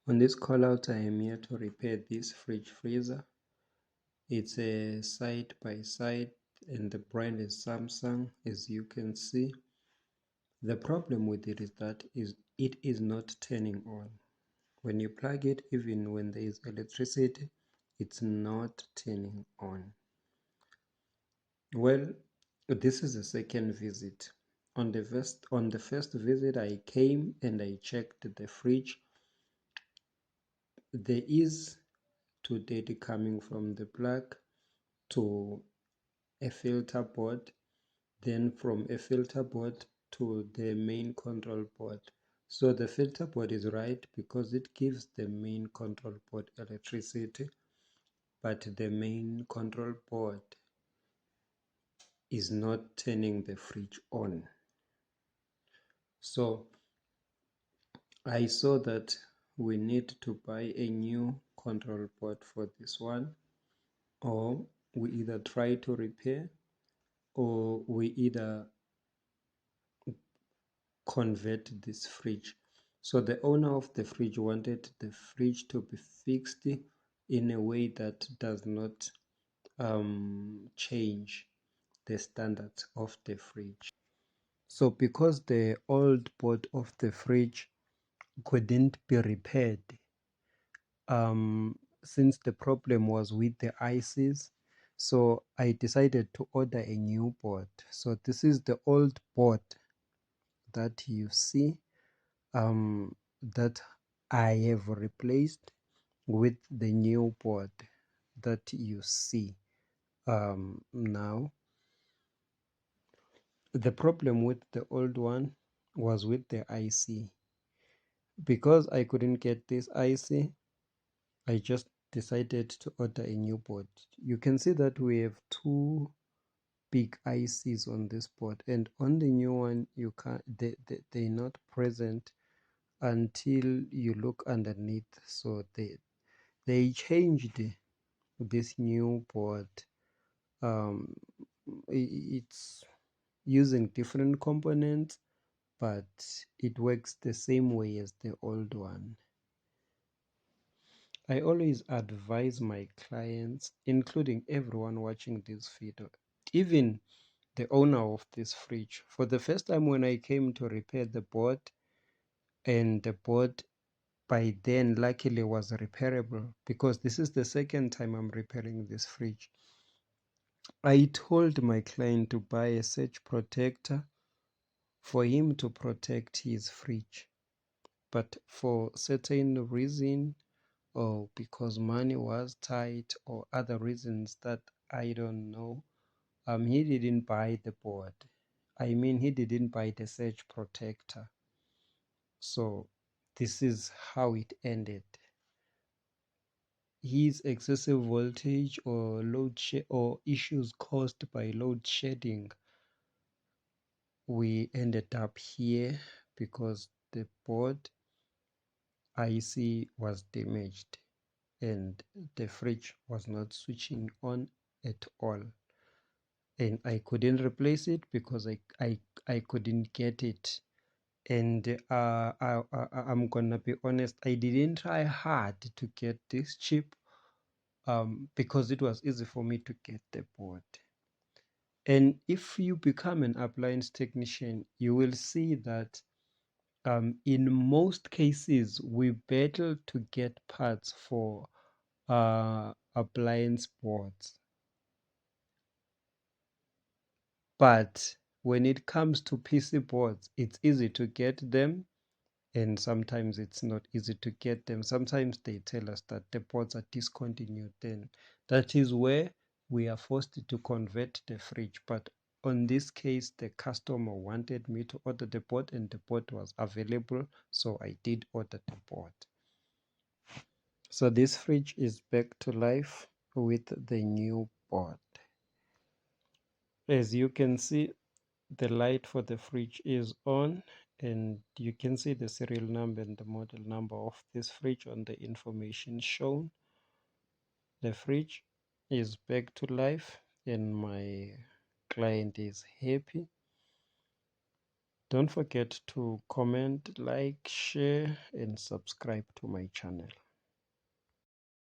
On this call out, I am here to repair this fridge freezer. It's a side by side and the brand is Samsung, as you can see. The problem with it is that it is not turning on. When you plug it, even when there is electricity, it's not turning on. Well, this is the second visit. On the first visit, I came and I checked the fridge. There is two data coming from the plug to a filter board, then from a filter board to the main control board. So the filter board is right because it gives the main control board electricity, but the main control board is not turning the fridge on. So I saw that we need to buy a new control board for this one, or we either try to repair or we either convert this fridge. So the owner of the fridge wanted the fridge to be fixed in a way that does not change the standards of the fridge. So because the old board of the fridge couldn't be repaired, since the problem was with the ICs, so I decided to order a new board. So this is the old board that you see, that I have replaced with the new board that you see now. The problem with the old one was with the IC. Because I couldn't get this IC, I just decided to order a new board. You can see that we have two big ICs on this board, and on the new one you can't, they're not present until you look underneath. So they changed this new board. It's using different components, but it works the same way as the old one. I always advise my clients, including everyone watching this video, even the owner of this fridge. For the first time when I came to repair the board, and the board by then luckily was repairable, because this is the second time I'm repairing this fridge, I told my client to buy a surge protector for him to protect his fridge. But for certain reason, or because money was tight or other reasons that I don't know, he didn't buy the board. I mean, he didn't buy the surge protector. So this is how it ended. His excessive voltage or or issues caused by load shedding, we ended up here because the board IC was damaged and the fridge was not switching on at all, and I couldn't replace it because I couldn't get it. And I'm gonna be honest, I didn't try hard to get this cheap, because it was easy for me to get the board. And if you become an appliance technician, you will see that in most cases we battle to get parts for appliance boards. But when it comes to PC boards, it's easy to get them, and sometimes it's not easy to get them. Sometimes they tell us that the boards are discontinued, then that is where we are forced to convert the fridge. But on this case, the customer wanted me to order the board and the board was available, so I did order the board. So this fridge is back to life with the new board. As you can see, the light for the fridge is on, and you can see the serial number and the model number of this fridge on the information shown. The fridge is back to life and my client is happy. Don't forget to comment, like, share, and subscribe to my channel.